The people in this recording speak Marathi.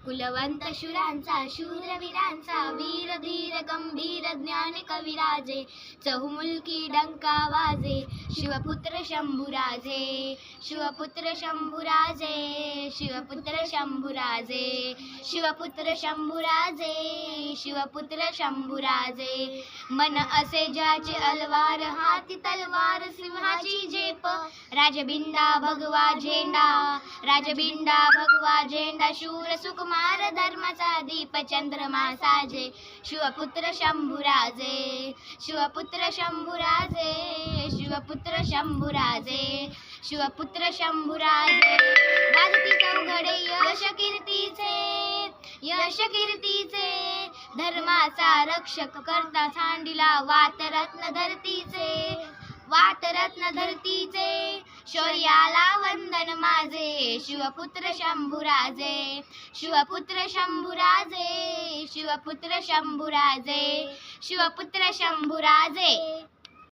कुलवंत शुरांचा शूरवीरांचा वीर धीर गंभीर ज्ञानी कविराजे चहुमुलकी डंका वाजे शिवपुत्र शंभुराजे शिवपुत्र शंभुराजे शिवपुत्र शंभुराजे शिवपुत्र शंभुराजे शिवपुत्र शंभुराजे मन असे ज्याचे अलवार हाती तलवार सिंहाची झेप राजबिंडा भगवा झेंडा राजबिंडा भगवा झेंडा शूर सुकुमार धर्माचा दीप चंद्रमा साजे शिवपुत्र शंभुराजे शिवपुत्र शंभुराजे शिवपुत्र शंभुराजे शिवपुत्र शंभुराजे वाजती चौघडे यश कीर्तीचे धर्माचा रक्षक करता सांडिला वातरत्न धरतीचे शौर्याला वंदन माझे शिवपुत्र शंभुराजे शिवपुत्र शंभुराजे शिवपुत्र शंभुराजे शिवपुत्र शंभुराजे।